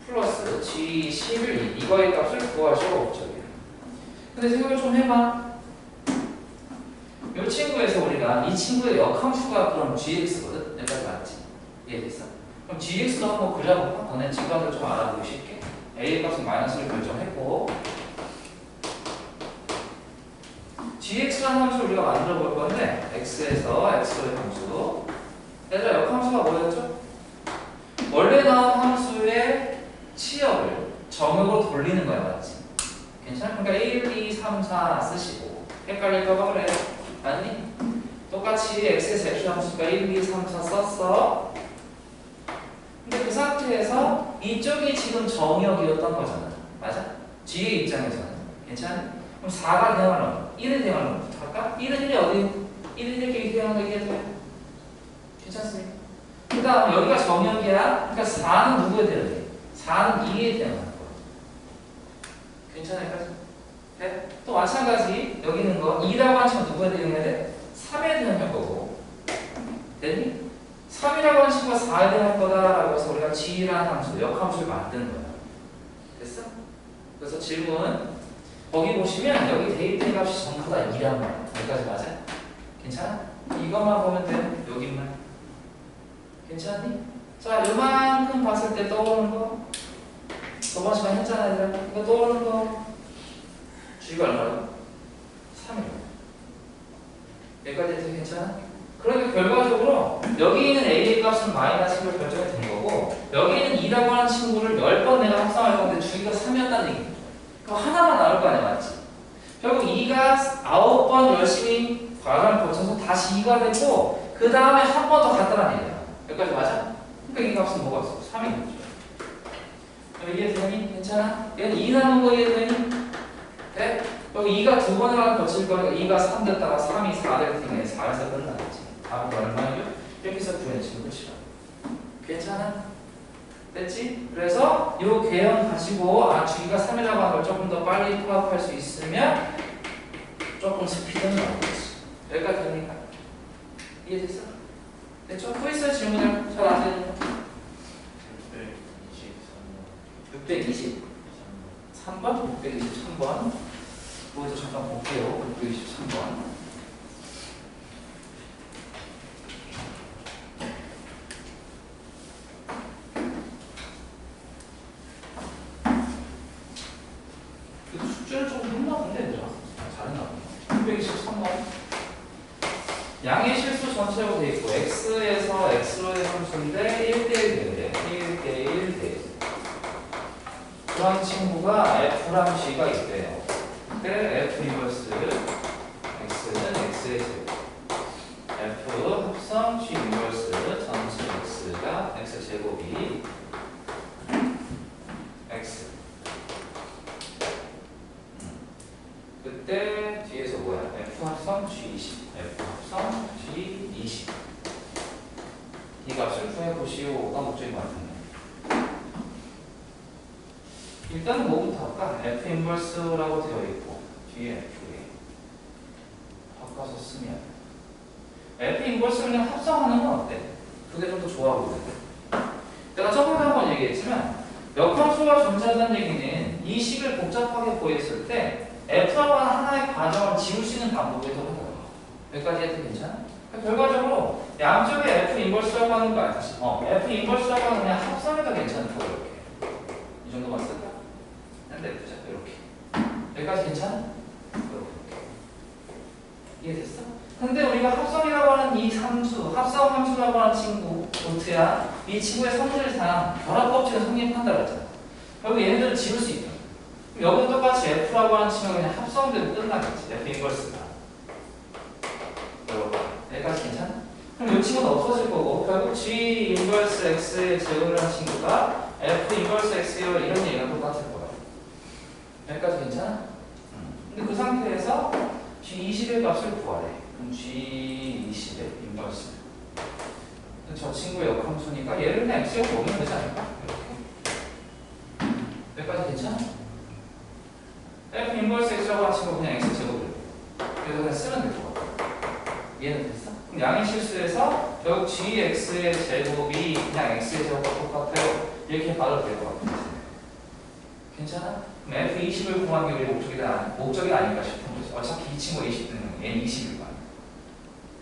S1: 플러스 G11 이거의 값을 구하시오 목적이야. 근데 생각을 좀 해봐. 이 친구에서 우리가 이 친구의 역함수가 그럼 gx거든? 여기까지 맞지? 이해됐어? 그럼 gx도 한번 그려볼까? 너네 직관으로 좀 알아보기 쉽게. a 값은 마이너스를 결정했고 gx라는 함수를 우리가 만들어 볼 건데 x에서 x로의 함수 얘들아 역함수가 뭐였죠? 원래 나온 함수의 치역을 정역으로 돌리는 거야 맞지? 괜찮아? 그러니까 1, 2, 3, 4 쓰시고 헷갈릴까봐 그래. 아니? 똑같이 x에서 x 함수가 1, 2, 3, 4 썼어. 근데 그 상태에서 이쪽이 지금 정역이었던 거잖아. 맞아? g의 입장에서는. 괜찮아? 그럼 4가 대응하려면 1의 대응하려면 부터 할까? 1은 1이 어디? 1은 이렇게 대응하는 게 돼. 괜찮습니까? 그 다음 여기가 정역이야. 그러니까 4는 누구에 대응해? 4는 2에 대응하는 거야. 괜찮을까? 네? 또 마찬가지 여기 있는 거 2라고 하는 친구가 누구에 대응해야 돼? 3에 대응할 거고 됐니? 3이라고 하는 친구가 4에 대응할 거다라고 해서 우리가 g라는 함수, 역함수를 만드는 거야. 됐어? 그래서 질문 거기 보시면 여기 대입된 값이 전부 다 2란 말이야. 여기까지 맞아? 괜찮아? 이것만 보면 돼. 여기만 괜찮니? 자 요만큼 봤을 때 떠오르는 거 저번 시간 했잖아 얘들아. 이거 떠오르는 거 g가 얼마야? 3이야. 여기까지 해도 괜찮아? 그러니까 결과적으로 여기 있는 A의 값은 마이너스로 결정이 된 거고 여기 있는 2라고 하는 친구를 10번 내가 합성할 건데 주기가 3이었다는 얘기야. 그럼 하나만 나올 거 아니야 맞지? 결국 2가 9번 열심히 과정을 거쳐서 다시 2가 되고 그 다음에 한 번 더 갔다는 얘기야. 여기까지 맞아? 그러니까 이 값은 뭐가 있어? 3이 되죠. 이해되니? 괜찮아? 얘는 2 남은 거 이해되니? 네? 여기 2가 두 번을 거칠 거니까 2가 3 됐다가 3이 4 될 테니까 4에서 끝나겠지. 답은 얼마예요? 이렇게 해서 구해내시는 것이야. 괜찮아? 됐지? 그래서 이 개형 가지고 주기가 3이라고 하는 걸 조금 더 빨리 파악할 수 있으면 조금 스피드는 나오겠지. 여기까지 됩니까? 이해됐어? 됐죠? 또 있어요 질문을 잘 아시는 거? 623번? 623번 이것도 잠깐 볼게요. 623번 숙제를 조금 했나 본데 얘들아. 잘했나 보네. 623번 양의 실수 전체로 되어 있고 x에서 x로의 함수인데 1대1 되는데 1대1 대 그런 친구가 f랑 g가 있대요. 근데 f 인버스 x는 x의 제곱 f 합성 g 인버스 전체 x가 x 제곱이 x 그때 뒤에서 뭐야? f 합성 g20 f 합성 g20 이 값을 구해보시오가 목적인 것 같은데 일단은 뭐부터 할까? f 인버스라고 되어 있고 뒤에 f에 바꿔서 쓰면 f 인버스를 그냥 합성하는 건 어때? 그게 좀 더 좋아 보이는데 내가 저번에 한번 얘기했지만 역함수가 존재한다는 얘기는 이 식을 복잡하게 보였을 때 f라고 하는 하나의 과정을 지울 수 있는 방법이 더 하더라고. 여기까지 해도 괜찮아? 결과적으로 양쪽에 f 인버스라고 하는 거 아니지? f 인버스라고 하는 그냥 합성해도 괜찮다고 이렇게 이 정도만 쓸까? 근데 보자 이렇게 여기까지 괜찮아? 이렇게 이해됐어? 근데 우리가 합성이라고 하는 이 함수, 합성 함수라고 하는 친구 노트야 이 친구의 성질상 결합법칙은 성립한다고 했잖아. 결국 얘네들을 지울 수 있다. 그럼 여기도 똑같이 f라고 하는 친구가 그냥 합성되면 끝나겠지. f 인버스가 여기까지 괜찮아? 그럼 이 친구는 없어질 거고 결국 g 인버스 x의 제곱이라는 친구가 f 인버스 x와 이런 얘기가 똑같을 거야. 여기까지 괜찮아? 근데 그 상태에서 g20의 값을 구하래. 그럼 g20의 인버스 저 친구의 역함수니까 얘를 그냥 x로 보면 되지 않을까? 이렇게 여기까지 괜찮아? f 인버스 x라고 하는 친구 그냥 x 제곱을 그래서 그냥 쓰면 될 것 같아. 이해는 됐어? 그럼 양의 실수에서 결국 gx의 제곱이 그냥 x의 제곱과 똑같아요. 이렇게 봐도 될 것 같아. 괜찮아? 그럼 f20을 구하는 게 우리 목적이 아닐까 싶은 거지. 어차피 이 친구가 20되는 얘는 20일 거 아니야.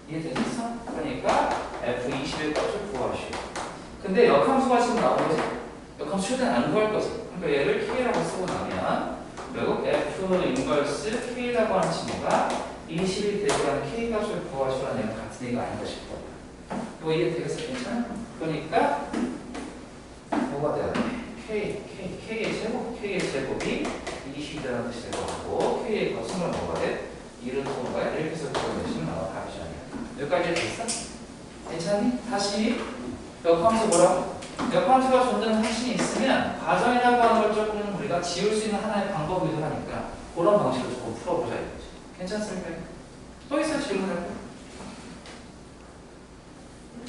S1: 이해됐어? 그러니까 f20의 값을 구하시오. 근데 역함수가 지금 나온 거지. 역함수 최대한 안 구할 거지. 그러니까 얘를 k라고 쓰고 나면 결국 f 인버스 k라고 하는 친구가 20이 되고라는 k 값을 구하시라는 얘랑 같은 얘기가 아닌가 싶어. 이거 이해되겠어? 괜찮아? 그러니까 뭐가 돼야 돼? k의 제곱이 20이라는 뜻이 될 것 같고 k의 값은 뭐가 돼? 1은 통과야? 이렇게 해서 구해내시면 아마 답이 아니야. 여기까지 됐어? 괜찮니? 다시 역함수 뭐라고? 역함수가 존재하는 확신이 있으면 과정이라고 하는 걸 조금 우리가 지울 수 있는 하나의 방법이기도 하니까 그런 방식으로 조금 풀어보자 이거지. 괜찮습니까? 또 있어요 질문을?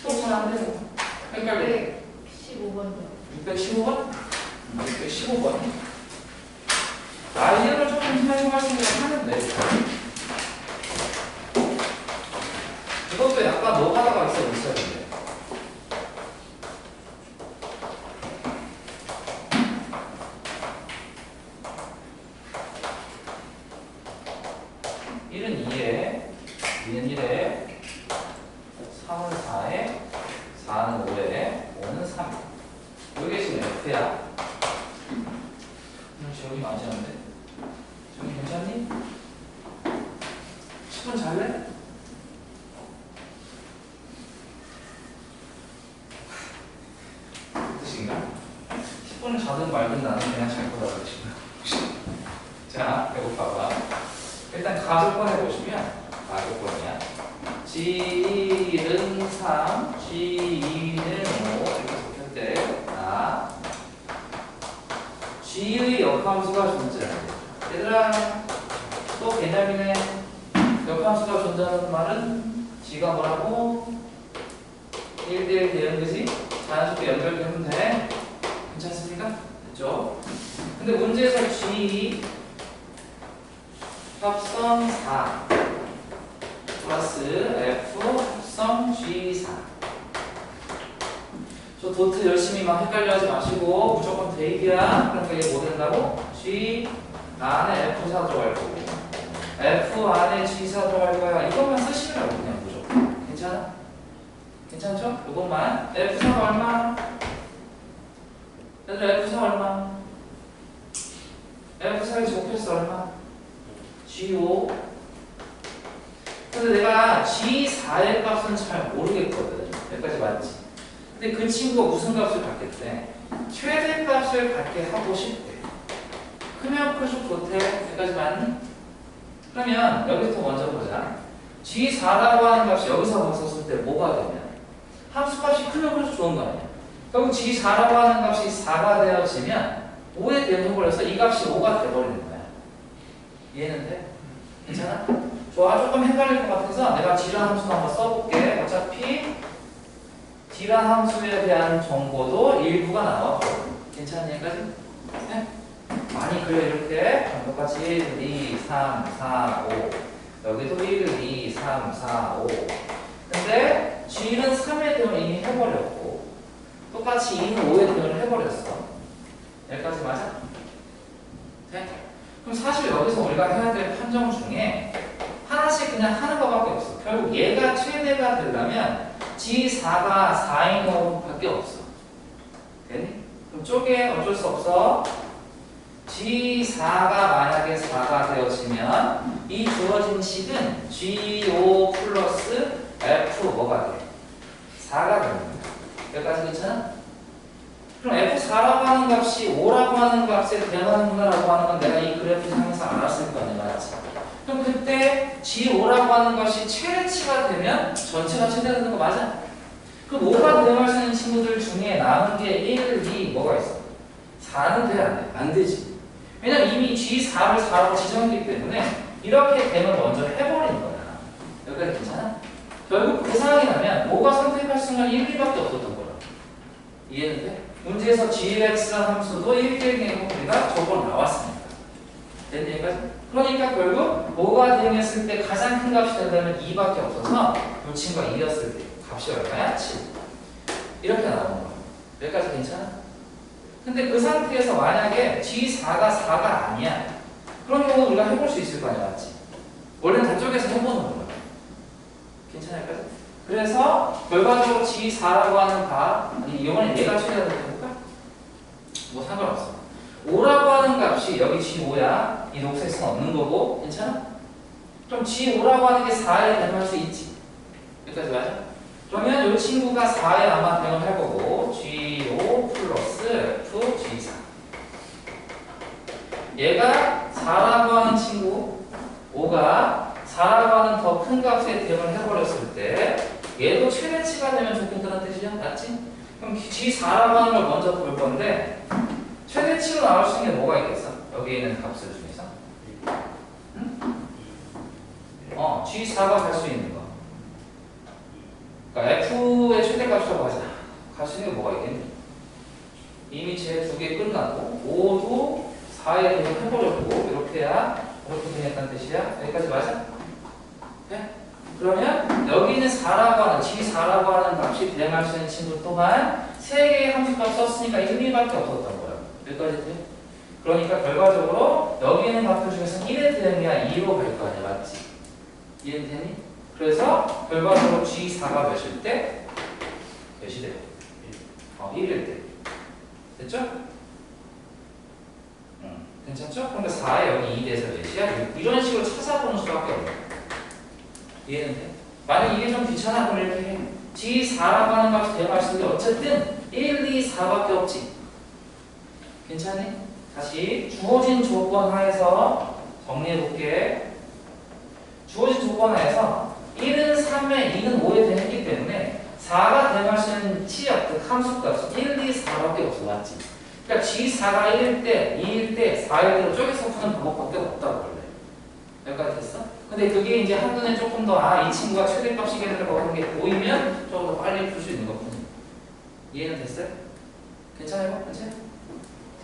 S1: 또 잘 안 되고 헷갈려.
S3: 15번이요.
S1: 615번? 615번? 아이디어를 조금 사용할 수 있는 하는데 이것도 약간 노하다가 있어야 되는데 일은 2에 2는 1에 3은 4에 4는 5에 5는 3 이게 지금 F야. 지원이 많지 않은데? 지원이 괜찮니? 10분 잘래? 뜻인가? 10분을 자든 말든 나는 그냥 잘 거다 그러시구나. 자, 배고파봐. 일단 가족권 해보시면 가족권이야. G는 3, G2는 5 이렇게 적혔대. G의 역함수가 존재해. 얘들아 또 개념이네. 역함수가 존재하는 말은 G가 뭐라고? 1대1 대응 그지? 자연스럽게 연결되면 돼. 괜찮습니까? 됐죠? 근데 문제에서 G 합성 4 플러스 F 합성 G4 저 도트 열심히 막 헷갈려하지 마시고 무조건 대입이야. 그러니까 얘 뭐 된다고? G 안에 F4 들어갈 거고 F 안에 G4 들어갈 거야. 이것만 쓰시면 그냥 무조건. 괜찮아? 괜찮죠? 이것만. F4가 얼마? 얘들아 F4 얼마? F4의 제곱해서 얼마? G5. 근데 내가 G4의 값은 잘 모르겠거든. 여기까지 맞지? 근데 그 친구가 무슨 값을 갖겠대? 최대값을 갖게 하고 싶대. 크면 클수록 좋대. 여기까지 맞니? 그러면 여기부터 먼저 보자. G4라고 하는 값이 여기서 봤었을 때 뭐가 되면 함수값이 크면 그래서 좋은 거 아니야. 결국 G4라고 하는 값이 4가 되어지면 5에 대응해버려서 이 값이 5가 돼버리는 거야. 이해는 돼? 괜찮아? 좋아. 조금 헷갈릴 것 같아서 내가 G란 함수도 한번 써볼게. 어차피 G란 함수에 대한 정보도 일부가 나와. 괜찮은 얘기까지? 네? 많이 그려 이렇게 똑같이 1, 2, 3, 4, 5 여기도 1, 2, 3, 4, 5 근데 G는 3에 대응을 이미 해버렸고 똑같이 2는 5에 대응을 해버렸어. 여기까지 맞아? 네? 그럼 사실 여기서 우리가 해야 될 판정 중에 하나씩 그냥 하는 것밖에 없어. 결국 얘가 최대가 되려면 G4가 4인 경우밖에 없어. 됐니? 그럼 쪼개 어쩔 수 없어. G4가 만약에 4가 되어지면 이 주어진 식은 G5 플러스 F 뭐가 돼? 4가 됩니다. 여기까지 괜찮아? 그럼 F4라고 하는 값이 5라고 하는 값에 대응하는구나라고 하는 건 내가 이 그래프 상에서 알았을 거 아니야, 맞지? 그럼 그때 G5라고 하는 것이 최대치가 되면 전체가 최대되는 거 맞아? 그럼 5가 대응할 수 있는 친구들 중에 남은 게 1, 2 뭐가 있어? 4는 돼? 안 돼? 안 되지. 왜냐면 이미 G4를 4라고 지정했기 때문에 이렇게 되면 먼저 해버리는 거야. 여기까지 괜찮아? 결국 그 상황이 나면 5가 선택할 수는 1, 2밖에 없었던 거야. 이해는 돼? 문제에서 gx라는 함수도 1대1의 우리가 적어 나왔습니다. 된 얘기까지? 그러니까 결국 5가 대응했을 때 가장 큰 값이 된다면 2밖에 없어서 이 친구가 2였을 때 값이 얼마야? 7. 이렇게 나오는 거야. 여기까지 괜찮아? 근데 그 상태에서 만약에 G4가 4가 아니야. 그런 경우 우리가 해볼 수 있을 거 아니야, 맞지? 원래는 저쪽에서 해보는 거야. 괜찮아, 여기까지? 그래서 결과적으로 G4라고 하는 아니 이번엔 얘가 최대가 해볼까? 뭐 상관없어. 5라고 하는 값이 여기 G5야. 이 녹색선 없는 거고 괜찮아? 그럼 G5라고 하는 게 4에 대응할 수 있지. 여기까지 맞아? 그러면 이 친구가 4에 아마 대응할 거고 G5 플러스 F G4 얘가 4라고 하는 친구 5가 4라고 하는 더 큰 값에 대응을 해버렸을 때 얘도 최대치가 되면 좋겠다는 뜻이야. 맞지? 그럼 G4라고 하는 걸 먼저 볼 건데 최대치로 나올 수 있는 게 뭐가 있겠어? 여기 있는 값들 중에서 응? G4가 갈 수 있는 거 그러니까 F의 최대값이라고 하자. 갈 수 있는 게 뭐가 있겠니? 이미 제 두 개 끝났고 5도 4에 대응해버렸고 이렇게 해야 이렇게 되겠다는 뜻이야. 여기까지 맞아? 네? 그러면 여기 있는 4라고 하는 G4라고 하는 값이 대응할 수 있는 친구 또한 3개의 함수값 썼으니까 1, 2밖에 없었던 거예요. 여기까지 돼? 그러니까 결과적으로 여기 있는 값들 중에서 1의 대응이야 2로 갈 거 아니야. 맞지? 이해는 되니? 그래서 결과적으로 G4가 몇일 때? 몇이 돼요? 1일 때. 됐죠? 괜찮죠? 그러니까 4에 여기 2 대에서 몇이야? 이런 식으로 찾아보는 수밖에 없네. 이해는 돼? 만약 이게 좀 귀찮아 그럼 이렇게 해. G4라고 하는 값이 대응할 수 있는데 어쨌든 1, 2, 4밖에 없지. 괜찮니? 다시 주어진 조건 하에서 정리해볼게. 주어진 조건 하에서 1은 3에 2는 5에 대응했기 때문에 4가 대응할 수 있는 치역, 그 함수값이 1, 2, 4밖에 없어. 맞지? 그러니까 G4가 1일 때, 2일 때, 4일 때로 쪼개서 푸는 방법밖에 없다고 원래. 여기까지 됐어? 근데 그게 이제 한눈에 조금 더 이 친구가 최대값이겠다고 하는 게 보이면 조금 더 빨리 풀 수 있는 것뿐이야. 이해는 됐어요? 괜찮아요? 그치?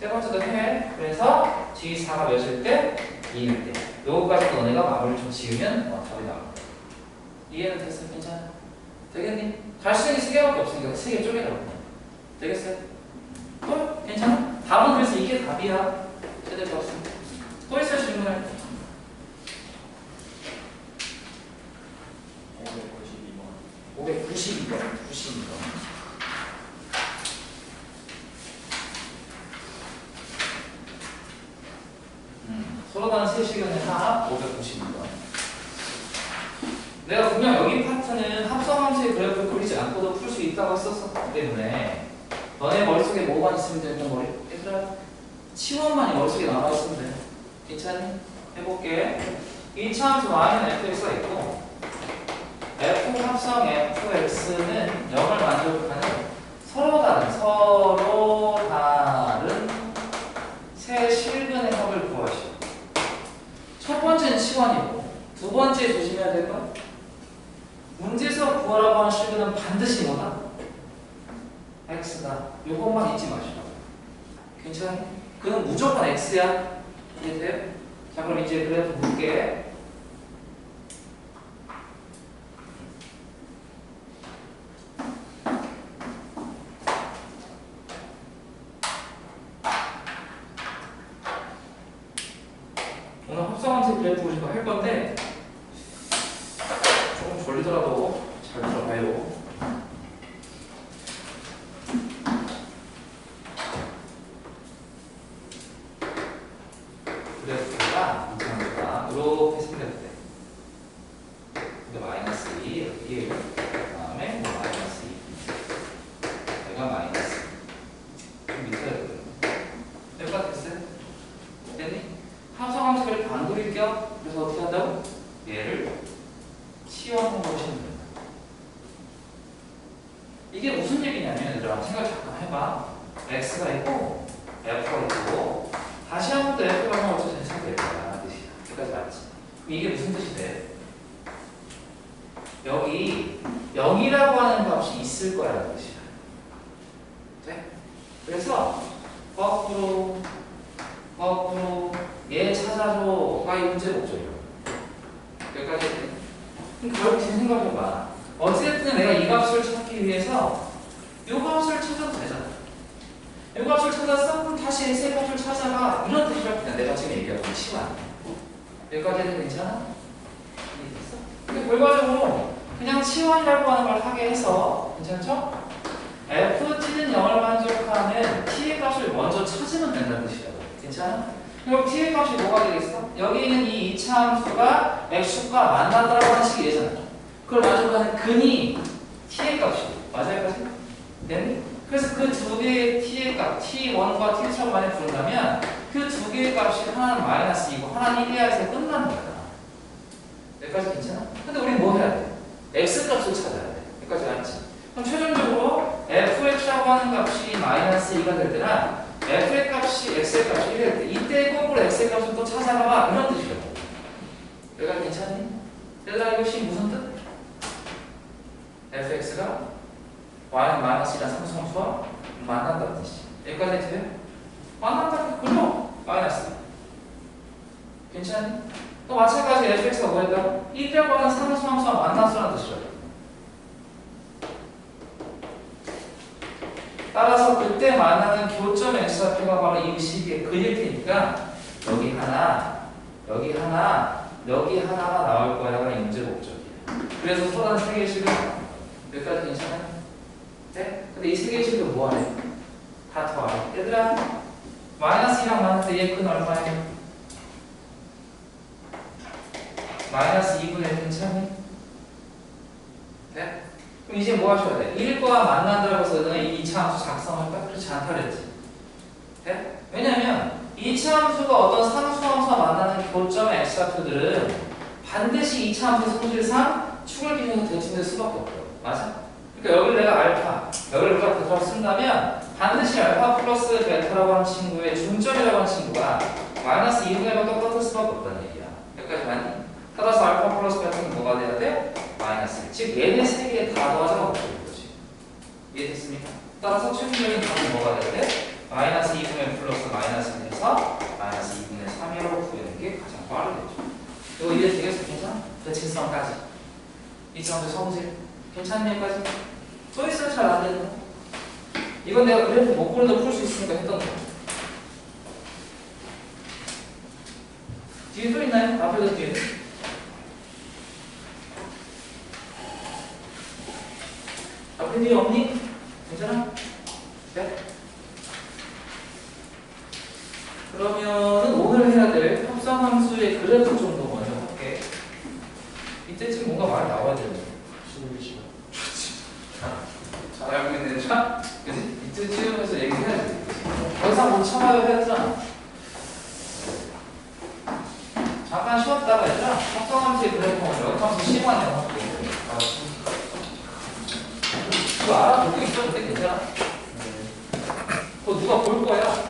S1: 세 번째도 해. 그래서 G4가 몇일 때? 2일 때. 요거까지 너네가 마무리를 좀 지으면 답이 나올 거야. 이해는 됐어요? 괜찮아? 되겠니? 갈 수 있는 게 3개밖에 없으니까 3개 쪼개라고. 되겠어요? 괜찮아? 답은 그래서 이게 답이야. 최대값은. 또 있어요 질문할 때. 592번. 92번. 서로 다른 세시간의 합 592번. 내가 분명 여기 파트는 합성함수의 그래프를 그리지 않고도 풀 수 있다고 했었기 때문에 너네 머릿속에 뭐만 있으면 되는 머리? 얘들아 치원만이 머릿속에 남아있으면 돼. 괜찮니? 해볼게. 2차함수 y는 fx가 있고 f 합성 fx는 0을 만족하는 서로 다른 세 실근의 합을 구하시오. 첫 번째는 치환이고 두 번째 조심해야 될 건 문제에서 구하라고 하는 실근은 반드시 뭐다? x다. 요것만 잊지 마시라고. 괜찮니? 그는 무조건 x야. 이해돼요? 자, 그럼 이제 그래프 볼게. 오늘 합성함수 그래프 보시고 할 건데 조금 졸리더라도 잘 들어봐요. 그래프가 이렇게 생겼대. 근데 마이너스 2 여기 그다음에 마이너스 2 여기가 마이너스 2 밑에 여기가 됐어요? 됐니? 합성함수를 반그릴 겸 그래서 어떻게 한다고? 얘를 치환해 보시면 된다. 이게 무슨 얘기냐면 얘들아 생각 잠깐 해봐. x가 있고 f가 있고 다시 한 번 더 f가 하면 어쩌면 생각될 거야. 뜻이야. 여기까지 맞지? 그럼 이게 무슨 뜻이 돼? 여기 0이라고 하는 값이 있을 거라는 뜻이야. 네? 그래서 거꾸로 얘 찾아줘가 이 문제 목적이야. 여기까지 돼? 그럼 결국 생각해봐. 어쨌든 내가 이 값을 찾기 위해서 이 값을 찾아도 되잖아. 이 값을 찾았어? 그럼 다시 x의 값을 찾아가. 이런 뜻이라고 그냥 내가 지금 얘기하고 치환. 여기까지는 괜찮아? 이해됐어? 근데 결과적으로 그냥 치환이라고 하는 걸 하게 해서 괜찮죠? ft는 0을 만족하는 t의 값을 먼저 찾으면 된다는 뜻이라고. 괜찮아? 그럼 t의 값이 뭐가 되겠어? 여기 있는 이 2차 함수가 x축과 만나더라고 하는 식이 예잖아. 그걸 만족하는 근이 t의 값이고. 맞아요? 까지? 됐니? 그래서 그 두 개의 t의 값, t1과 t2를 만약 부른다면 그 두 개의 값이 하나는 마이너스 2고 하나는 1이야 해서 끝나는 거야. 여기까지 괜찮아? 근데 우리 뭐 해야 돼? x 값을 찾아야 돼. 여기까지 알았지? 그럼 최종적으로 fx라고 하는 값이 마이너스 2가 될 때나 f의 값이 x의 값이 1이 될 때 이때 거꾸로 x의 값을 또 찾아가봐. 이런 뜻이라고. 여기까지 괜찮니? 얘들아 이것이 무슨 뜻? fx가 y는 마이너스 1이라는 상수함수와 만난다는 뜻이. 여기까지 돼요? 만난다. 그죠? 마이너스. 괜찮니? 또 마찬가지 fx가 뭐였다고? 1이라고 하는 상수함수와 만났으라는 뜻이라고. 따라서 그때 만나는 교점 x좌표가 바로 이 식의 그일 테니까 여기 하나, 여기 하나, 여기 하나가 나올 거야가 이 문제 목적이야. 그래서 소단 세 개의 식을 여기까지 괜찮아요? 네? 근데 이 세 개의 식을 뭐하래? 다 더하래. 얘들아 마이너스 2랑 만났을 때 얘 근 얼마예요? 마이너스 2분의 1 괜찮니? 네? 그럼 이제 뭐 하셔야 돼? 1과 만난다고 해서 너는 이 2차 함수 작성할까? 그렇지 않다 그랬지. 네? 왜냐면 2차 함수가 어떤 상수함수와 만나는 교점의 x좌표들은 반드시 2차 함수 성질상 축을 기준으로 대칭될 수밖에 없어요. 맞아? 그러니까 여기를 내가 알파, 여기를 우리가 베타로 쓴다면 반드시 알파 플러스 베타라고 하는 친구의 중점이라고 하는 친구가 마이너스 2분의 1과 똑같을 수밖에 없다는 얘기야. 여기까지 맞니? 따라서 알파 플러스 베타는 뭐가 돼야 돼? 마이너스 1. 즉 얘네 세 개 다 더하자가 목적인 거지. 이해됐습니까? 따라서 최종적인 답은 뭐가 돼야 돼? 마이너스 2분의 1 플러스 마이너스 1에서 마이너스 2분의 3이라고 구하는 게 가장 빠르겠죠. 이거 이해되겠어? 괜찮아? 대칭성까지. 이 정도 성질. 괜찮니? 여기까지? 또 있으면 잘 안 되는 거. 이건 내가 그래프 못 그려도 풀 수 있으니까 했던 거. 뒤에 또 있나요? 앞에도 뒤에. 앞에 뒤에 없니? 괜찮아? 네? 그러면은 오늘 해야 될 합성함수의 그래프 정도 먼저 할게. 이때쯤 뭔가 말이 나와야 되는데. 잘 알고 있는 차? 그치? 이때쯤에서 얘기해야지. 더 이상 못 참아요 해야잖아. 잠깐 쉬었다가 얘들아 합성함수의 그래프 먼저 역함수 10만 영어 할게. 이거 알아보고 있어도 돼, 괜찮아. 그거 누가 볼 거야?